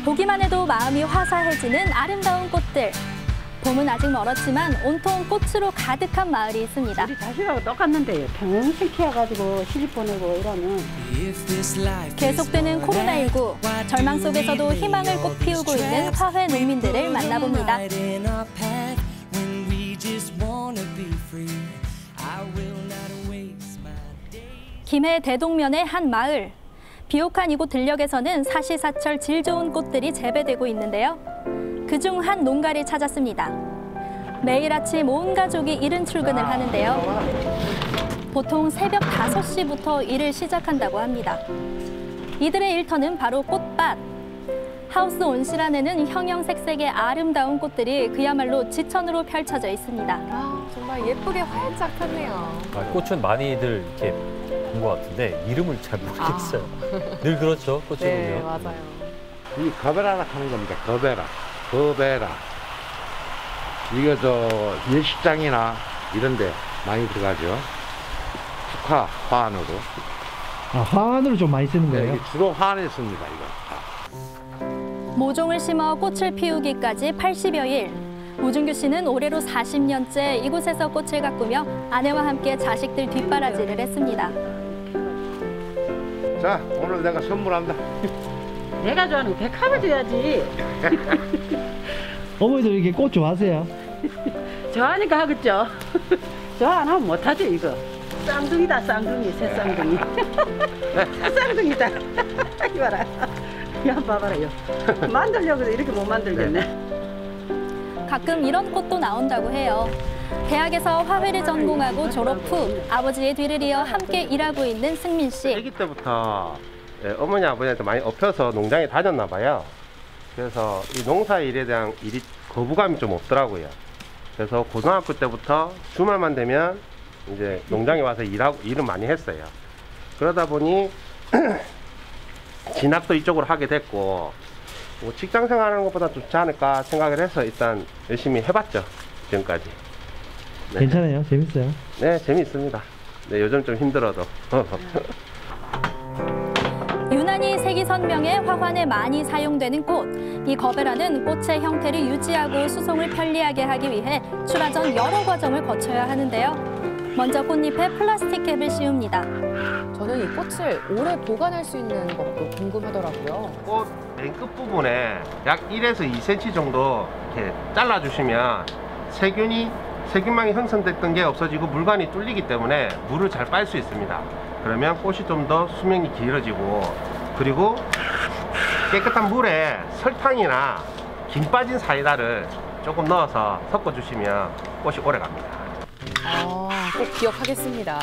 보기만 해도 마음이 화사해지는 아름다운 꽃들. 봄은 아직 멀었지만 온통 꽃으로 가득한 마을이 있습니다. 우리 자식하고 똑같는데요. 평생 키워가지고 시집 보내고 이러면. 계속되는 코로나19, 절망 속에서도 희망을 꽃피우고 있는 화훼 농민들을 만나봅니다. 김해 대동면의 한 마을. 비옥한 이곳 들녘에서는 사시사철 질 좋은 꽃들이 재배되고 있는데요. 그중 한 농가를 찾았습니다. 매일 아침 온 가족이 이른 출근을 하는데요. 보통 새벽 5시부터 일을 시작한다고 합니다. 이들의 일터는 바로 꽃밭. 하우스 온실 안에는 형형색색의 아름다운 꽃들이 그야말로 지천으로 펼쳐져 있습니다. 아, 정말 예쁘게 활짝 폈네요. 꽃은 많이들 이렇게 본 것 같은데 이름을 잘 모르겠어요. 늘 그렇죠, 꽃을 네, 보면. 맞아요. 이 거베라라 하는 겁니다. 거베라. 이거 예식장이나 이런 데 많이 들어가죠. 축하 화환으로. 아, 화환으로 좀 많이 쓰는 거예요? 네, 주로 화환에 씁니다, 이거. 모종을 심어 꽃을 피우기까지 80여 일. 오준규 씨는 올해로 40년째 이곳에서 꽃을 가꾸며 아내와 함께 자식들 뒷바라지를 했습니다. 자, 오늘 내가 선물한다. 내가 좋아하는 백합을 줘야지. 어머니도 이렇게 꽃 좋아하세요? 좋아하니까 하겠죠. 좋아 안 하면 못하죠, 이거. 쌍둥이다, 쌍둥이, 새 쌍둥이. 새 쌍둥이다. 이봐라. 야, 봐봐라요. 만들려고 해도 이렇게 못 만들겠네. 가끔 이런 꽃도 나온다고 해요. 대학에서 화훼를 전공하고 졸업 후 아버지의 뒤를 이어 함께 일하고 있는 승민 씨. 아기 때부터 어머니 아버지한테 많이 업혀서 농장에 다녔나 봐요. 그래서 이 농사 일에 대한 거부감이 좀 없더라고요. 그래서 고등학교 때부터 주말만 되면 이제 농장에 와서 일을 많이 했어요. 그러다 보니 진학도 이쪽으로 하게 됐고 뭐 직장 생활하는 것보다 좋지 않을까 생각을 해서 일단 열심히 해봤죠, 지금까지. 네. 괜찮아요? 재밌어요? 네, 재미있습니다. 네, 요즘 좀 힘들어도. 유난히 색이 선명해 화환에 많이 사용되는 꽃. 이 거베라는 꽃의 형태를 유지하고 수송을 편리하게 하기 위해 출하 전 여러 과정을 거쳐야 하는데요. 먼저 꽃잎에 플라스틱 캡을 씌웁니다. 저는 이 꽃을 오래 보관할 수 있는 것도 궁금하더라고요. 꽃 맨 끝부분에 약 1에서 2cm 정도 이렇게 잘라주시면 세균망이 형성됐던 게 없어지고 물관이 뚫리기 때문에 물을 잘 빨 수 있습니다. 그러면 꽃이 좀 더 수명이 길어지고, 그리고 깨끗한 물에 설탕이나 김 빠진 사이다를 조금 넣어서 섞어주시면 꽃이 오래 갑니다. 꼭 기억하겠습니다.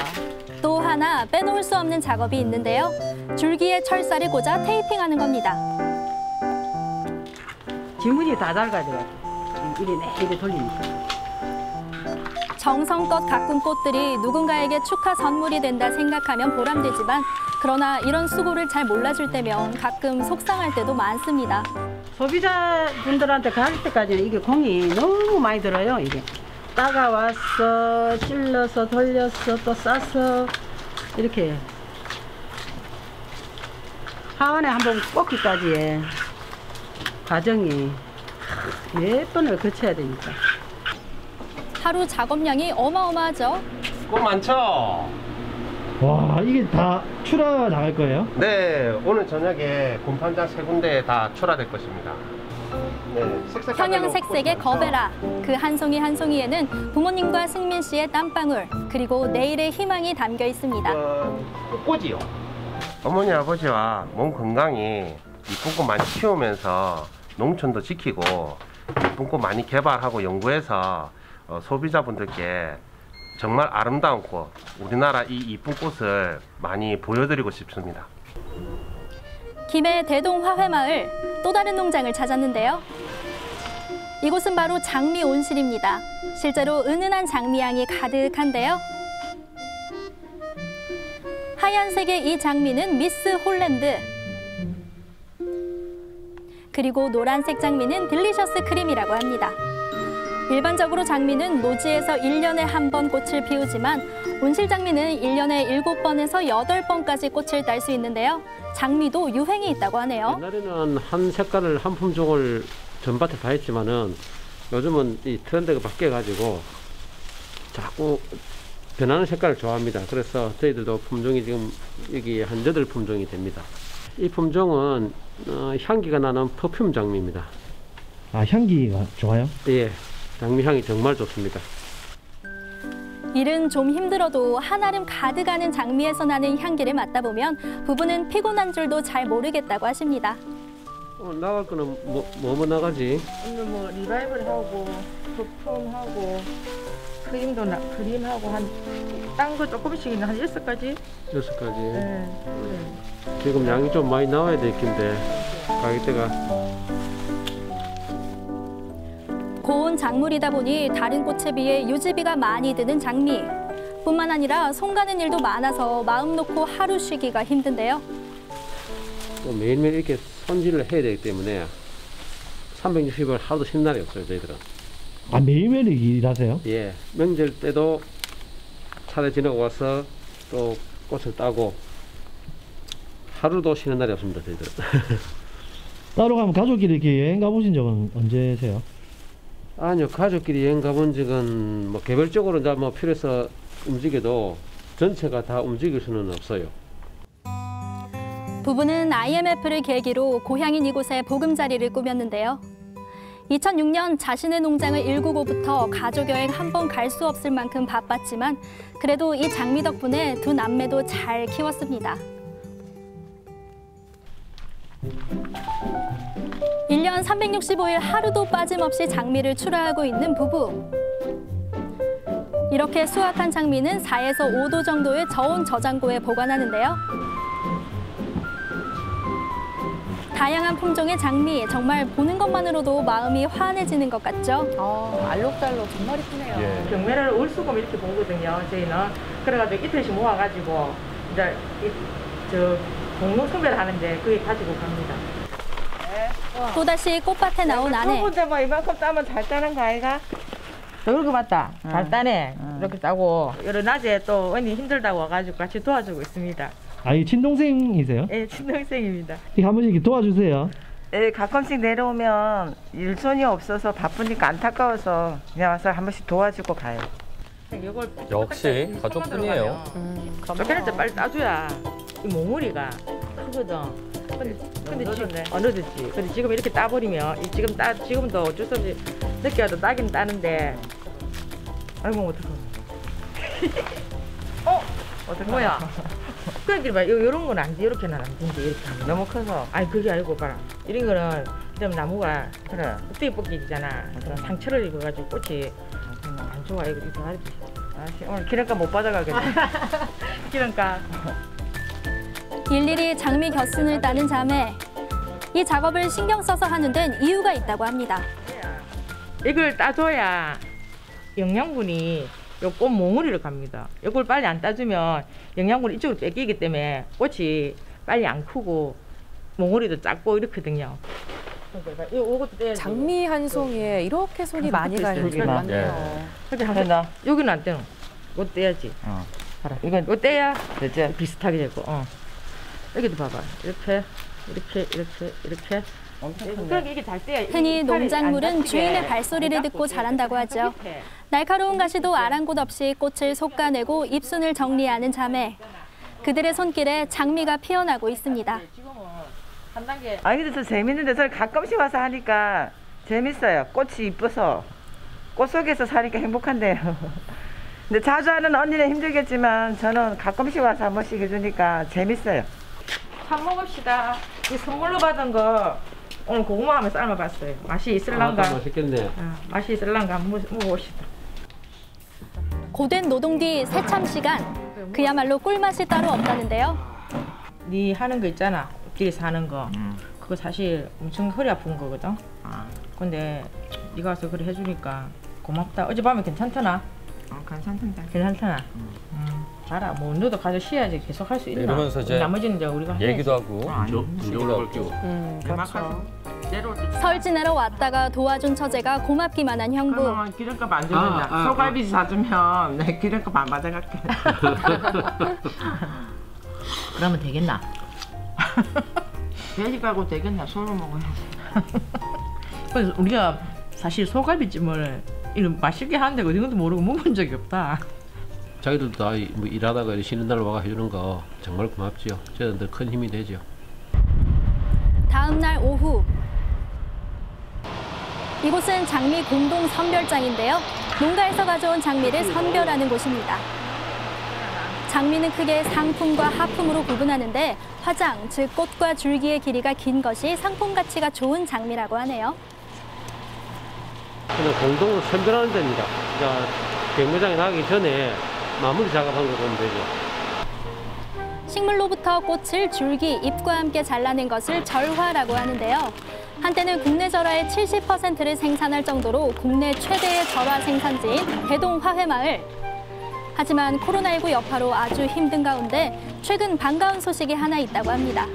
또 하나 빼놓을 수 없는 작업이 있는데요. 줄기에 철사를 꽂아 테이핑하는 겁니다. 지문이 다 닳아가지고 이리 돌리니까. 정성껏 가꾼 꽃들이 누군가에게 축하 선물이 된다 생각하면 보람되지만 그러나 이런 수고를 잘 몰라줄 때면 가끔 속상할 때도 많습니다. 소비자분들한테 갈 때까지는 이게 공이 너무 많이 들어요, 이게. 따가왔어, 찔러서, 돌려서, 또 싸서 이렇게 화환에 한번 꽂기까지의 과정이 몇 번을 거쳐야 되니까. 하루 작업량이 어마어마하죠. 꽃 많죠? 와, 이게 다 출하 나갈 거예요? 네, 오늘 저녁에 곰판장 3군데에 다 출하될 것입니다. 네, 형형색색의 거베라. 그 한 송이 한 송이에는 부모님과 승민 씨의 땀방울, 그리고 내일의 희망이 담겨 있습니다. 꽃이요. 어머니 아버지와 몸 건강히 이쁜 꽃 많이 키우면서 농촌도 지키고 이쁜 꽃 많이 개발하고 연구해서 소비자분들께 정말 아름다운 꽃, 우리나라 이 이쁜 꽃을 많이 보여드리고 싶습니다. 김해 대동 화훼마을, 또 다른 농장을 찾았는데요. 이곳은 바로 장미 온실입니다. 실제로 은은한 장미향이 가득한데요. 하얀색의 이 장미는 미스 홀랜드. 그리고 노란색 장미는 딜리셔스 크림이라고 합니다. 일반적으로 장미는 노지에서 1년에 한 번 꽃을 피우지만 온실 장미는 1년에 7번에서 8번까지 꽃을 딸 수 있는데요. 장미도 유행이 있다고 하네요. 옛날에는 한 색깔을 한 품종을 전밭에 다 했지만은 요즘은 이 트렌드가 바뀌어가지고 자꾸 변하는 색깔을 좋아합니다. 그래서 저희들도 품종이 지금 여기 한 8품종이 됩니다. 이 품종은 향기가 나는 퍼퓸 장미입니다. 아, 향기가 좋아요? 예, 장미 향이 정말 좋습니다. 일은 좀 힘들어도 한아름 가득하는 장미에서 나는 향기를 맡다 보면 부부는 피곤한 줄도 잘 모르겠다고 하십니다. 나갈 거는 뭐 나가지? 오늘 뭐 리바이벌 하고 거품하고 크림하고 한 딴 거 조금씩 있는 한 6가지? 6가지. 네. 지금 양이 좀 많이 나와야 될 텐데 가격대가. 고운 작물이다 보니 다른 꽃에 비해 유지비가 많이 드는 장미. 뿐만 아니라 손 가는 일도 많아서 마음 놓고 하루 쉬기가 힘든데요. 또 매일매일 이렇게 손질을 해야 되기 때문에 360일 하루도 쉬는 날이 없어요, 저희들은. 아, 매일매일 일하세요? 예, 명절 때도 차례 지나고 와서 또 꽃을 따고 하루도 쉬는 날이 없습니다, 저희들은. 따로 가면 가족끼리 이렇게 여행 가보신 적은 언제세요? 아니요, 가족끼리 여행 가본 적은 뭐 개별적으로 이제 뭐 필요해서 움직여도 전체가 다 움직일 수는 없어요. 부부는 IMF를 계기로 고향인 이곳에 보금자리를 꾸몄는데요. 2006년 자신의 농장을 일구고부터 가족여행 한 번 갈 수 없을 만큼 바빴지만 그래도 이 장미 덕분에 두 남매도 잘 키웠습니다. 1년 365일 하루도 빠짐없이 장미를 출하하고 있는 부부. 이렇게 수확한 장미는 4에서 5도 정도의 저온 저장고에 보관하는데요. 다양한 품종의 장미, 정말 보는 것만으로도 마음이 환해지는 것 같죠? 알록달록 정말 이쁘네요. 예. 경매를 월수금 이렇게 보거든요, 저희는. 그래가지고 이틀씩 모아가지고 이제 저 공로 선별하는데 그게 가지고 갑니다. 또다시 꽃밭에 나온 아내. 근데 뭐 이만큼 따면 잘 따는 거 아이가? 이렇게 맞다. 잘 따네. 이렇게 따고 여러 낮에 또 언니 힘들다고 와가지고 같이 도와주고 있습니다. 아, 이 친동생이세요? 예, 친동생입니다. 이렇게 한 번씩 이렇게 도와주세요. 예, 가끔씩 내려오면 일손이 없어서 바쁘니까 안타까워서 그냥 와서 한 번씩 도와주고 가요. 이걸 역시 가족뿐이에요. 쫓겨날 때 빨리 따줘야 이 몽우리가 크거든. 근데 지금 늦었지. 근데 지금 이렇게 따버리면 지금도 어쩔 수 없이 늦게 와도 따긴 따는데 아이고 어떡해. 뭐야? 그러니까 봐, 요런 건 안 돼. 이렇게는 안 된대. 이렇게 하면 너무 커서. 아니 그게 아니고 봐라. 이런 거는 그다음 나무가 그래. 어떻게 뽑기잖아. 그럼 상처를 입어가지고 꽃이 안 좋아. 이거 하지. 오늘 기름값 못 받아가겠네. 기름값. 일일이 장미 곁순을 따는 자매. 이 작업을 신경 써서 하는 데는 이유가 있다고 합니다. 이걸 따줘야 영양분이 요 꽃 몽우리로 갑니다. 이걸 빨리 안 따주면 영양분이 이쪽으로 뺏기기 때문에 꽃이 빨리 안 크고 몽우리도 작고 이렇거든요. 장미 한 송이에 이렇게 손이 많이 가는 줄 몰랐네요. 근데 한번 여기는 안 떼노. 이거 떼야지. 봐라. 이거 떼야 됐지? 비슷하게 되고. 여기도 봐봐. 이렇게. 그러니까 이게 잘 떼야. 흔히 농작물은 주인의 발소리를 듣고 자란다고 하죠. 날카로운 가시도 아랑곳 없이 꽃을 솎아내고 잎순을 정리하는 자매. 그들의 손길에 장미가 피어나고 있습니다. 아니 근데 저 재밌는데 저 가끔씩 와서 하니까 재밌어요. 꽃이 이뻐서 꽃 속에서 사니까 행복한데요. 근데 자주 하는 언니는 힘들겠지만 저는 가끔씩 와서 한 번씩 해주니까 재밌어요. 밥 먹읍시다. 이 선물로 받은 거 오늘 고구마 하면 삶아봤어요. 맛이 있을란가? 맛있겠네. 맛이 있을란가 한번 먹어봅시다. 고된 노동 뒤 새참 시간. 그야말로 꿀맛이 따로 없다는데요. 네 하는 거 있잖아. 길에서 하는 거. 그거 사실 엄청 허리 아픈 거거든. 근데 네가 와서 그래 해주니까 고맙다. 어젯밤에 괜찮더나? 괜찮더나? 알아. 뭐 너도 가서 쉬어야지 계속 할 수 있나? 이러면서 이제 나머지는 이제 우리가 얘기도 하고. 운동을 할게요. 그렇죠. 설 지내러 왔다가 도와준 처제가 고맙기만 한 형부. 기름값 안 주는다. 소갈비지 사주면 내 기름값 안 받아갈게. 그러면 되겠나? 돼지 깔고 되겠나? 소로 먹어야지. 그래서 우리가 사실 소갈비찜을 이런 맛있게 하는데 어디 것도 모르고 먹은 적이 없다. 자기들도 다 뭐 일하다가 쉬는 날 와가 해주는 거 정말 고맙지요. 저희들 큰 힘이 되죠. 다음 날 오후. 이곳은 장미 공동 선별장인데요. 농가에서 가져온 장미를 선별하는 곳입니다. 장미는 크게 상품과 하품으로 구분하는데 화장, 즉 꽃과 줄기의 길이가 긴 것이 상품 가치가 좋은 장미라고 하네요. 그냥 공동으로 선별하는 데입니다. 그러니까 백매장에 나가기 전에 마무리 작업한 거 보면 되죠. 식물로부터 꽃을 줄기, 잎과 함께 잘라낸 것을 절화라고 하는데요. 한때는 국내 절화의 70%를 생산할 정도로 국내 최대의 절화 생산지인 대동 화훼마을. 하지만 코로나19 여파로 아주 힘든 가운데 최근 반가운 소식이 하나 있다고 합니다.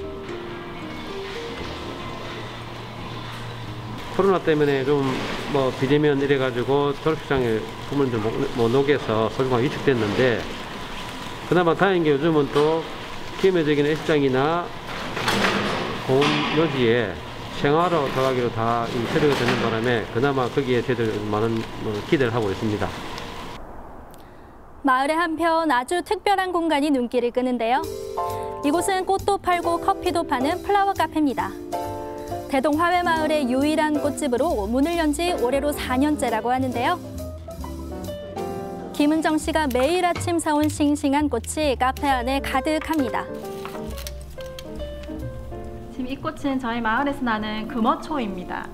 코로나 때문에 좀 뭐 비대면 이래가지고 졸업식장에 부모님들 못 오게서 소중하게 위축됐는데 그나마 다행인 게 요즘은 또 기회적인 애식장이나 고온 요지에 생활로 들어가기로 다 처리가 되는 바람에 그나마 거기에 저희들 많은 기대를 하고 있습니다. 마을의 한편 아주 특별한 공간이 눈길을 끄는데요. 이곳은 꽃도 팔고 커피도 파는 플라워 카페입니다. 대동 화훼마을의 유일한 꽃집으로 문을 연 지 올해로 4년째라고 하는데요. 김은정 씨가 매일 아침 사온 싱싱한 꽃이 카페 안에 가득합니다. 지금 이 꽃은 저희 마을에서 나는 금어초입니다.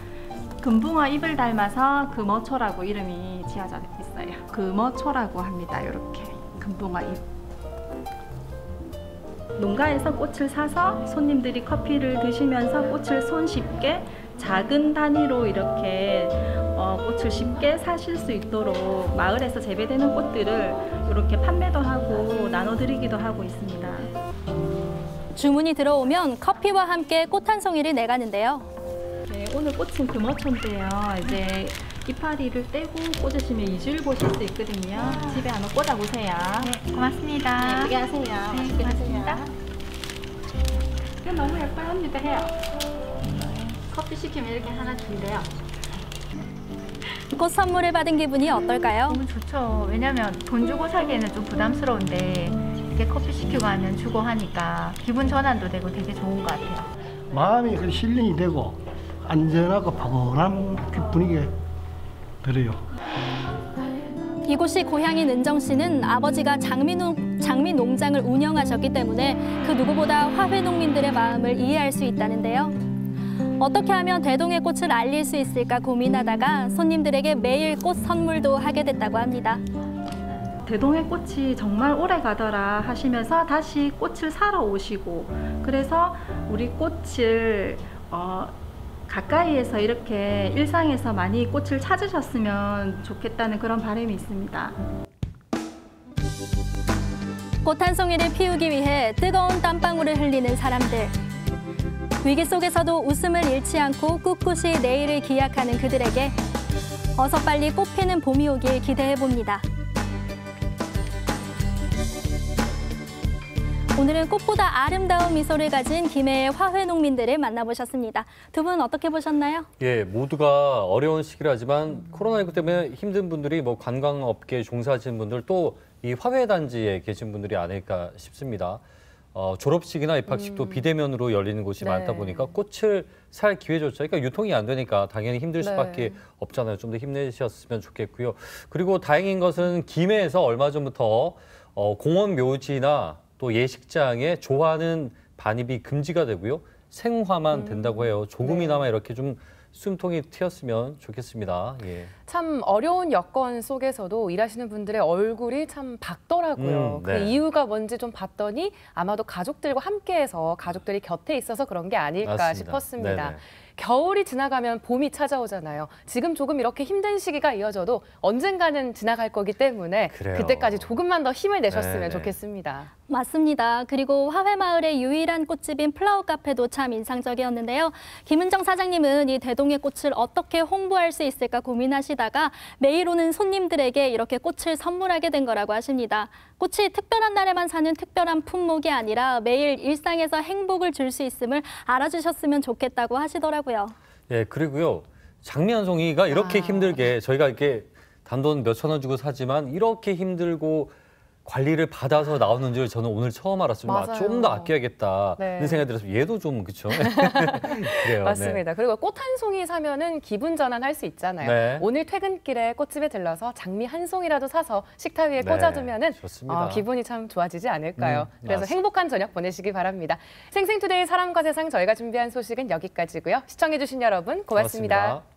금붕어 잎을 닮아서 금어초라고 이름이 지어져 있어요. 금어초라고 합니다. 이렇게 금붕어 잎. 농가에서 꽃을 사서 손님들이 커피를 드시면서 꽃을 손쉽게 작은 단위로 이렇게 꽃을 쉽게 사실 수 있도록 마을에서 재배되는 꽃들을 이렇게 판매도 하고 나눠드리기도 하고 있습니다. 주문이 들어오면 커피와 함께 꽃 한 송이를 내가는데요. 네, 오늘 꽃은 금어초인데요. 이제 이파리를 떼고 꽂으시면 2주일 보실 수 있거든요. 집에 한번 꽂아보세요. 네, 고맙습니다. 네, 예쁘게 하세요. 네, 맛있게 드세요. 이거 너무 예뻐합니다. 해요. 커피 시키면 이렇게 하나 준대요. 꽃 선물을 받은 기분이 어떨까요? 너무 좋죠. 왜냐면 돈 주고 사기에는 좀 부담스러운데 이렇게 커피 시키고 하면 주고 하니까 기분 전환도 되고 되게 좋은 것 같아요. 마음이 힐링이 되고 안전하고 포근한 분위기가 들어요. 이곳이 고향인 은정 씨는 아버지가 장미 농장을 운영하셨기 때문에 그 누구보다 화훼 농민들의 마음을 이해할 수 있다는데요. 어떻게 하면 대동의 꽃을 알릴 수 있을까 고민하다가 손님들에게 매일 꽃 선물도 하게 됐다고 합니다. 대동의 꽃이 정말 오래 가더라 하시면서 다시 꽃을 사러 오시고 그래서 우리 꽃을 가까이에서 이렇게 일상에서 많이 꽃을 찾으셨으면 좋겠다는 그런 바람이 있습니다. 꽃 한 송이를 피우기 위해 뜨거운 땀방울을 흘리는 사람들. 위기 속에서도 웃음을 잃지 않고 꿋꿋이 내일을 기약하는 그들에게 어서 빨리 꽃 피는 봄이 오길 기대해봅니다. 오늘은 꽃보다 아름다운 미소를 가진 김해의 화훼 농민들을 만나보셨습니다. 두 분 어떻게 보셨나요? 예, 모두가 어려운 시기라지만 코로나19 때문에 힘든 분들이 뭐 관광업계에 종사하시는 분들 또 이 화훼 단지에 계신 분들이 아닐까 싶습니다. 졸업식이나 입학식도 비대면으로 열리는 곳이 많다 보니까 꽃을 살 기회조차, 그러니까 유통이 안 되니까 당연히 힘들 수밖에 없잖아요. 좀 더 힘내셨으면 좋겠고요. 그리고 다행인 것은 김해에서 얼마 전부터 공원 묘지나 또 예식장에 조화는 반입이 금지가 되고요. 생화만 된다고 해요. 조금이나마 이렇게 좀 숨통이 트였으면 좋겠습니다. 예. 참 어려운 여건 속에서도 일하시는 분들의 얼굴이 참 밝더라고요. 그 이유가 뭔지 좀 봤더니 아마도 가족들과 함께해서 가족들이 곁에 있어서 그런 게 아닐까 싶었습니다. 네네. 겨울이 지나가면 봄이 찾아오잖아요. 지금 조금 이렇게 힘든 시기가 이어져도 언젠가는 지나갈 거기 때문에 그래요. 그때까지 조금만 더 힘을 내셨으면 네네. 좋겠습니다. 맞습니다. 그리고 화훼마을의 유일한 꽃집인 플라워 카페도 참 인상적이었는데요. 김은정 사장님은 이 대동의 꽃을 어떻게 홍보할 수 있을까 고민하시다가 매일 오는 손님들에게 이렇게 꽃을 선물하게 된 거라고 하십니다. 꽃이 특별한 날에만 사는 특별한 품목이 아니라 매일 일상에서 행복을 줄 수 있음을 알아주셨으면 좋겠다고 하시더라고요. 예, 그리고요. 장미 한 송이가 이렇게 힘들게 저희가 이렇게 단돈 몇천 원 주고 사지만 이렇게 힘들고 관리를 받아서 나오는 줄 저는 오늘 처음 알았습니다. 좀 더 아껴야겠다 네. 이런 생각이 들어서 얘도 좀 그렇죠. 그래요. 맞습니다. 그리고 꽃 한 송이 사면은 기분 전환할 수 있잖아요. 네. 오늘 퇴근길에 꽃집에 들러서 장미 한 송이라도 사서 식탁 위에 네, 꽂아두면은 좋습니다. 기분이 참 좋아지지 않을까요? 그래서 맞습니다. 행복한 저녁 보내시기 바랍니다. 생생투데이 사람과 세상 저희가 준비한 소식은 여기까지고요. 시청해주신 여러분 고맙습니다. 고맙습니다.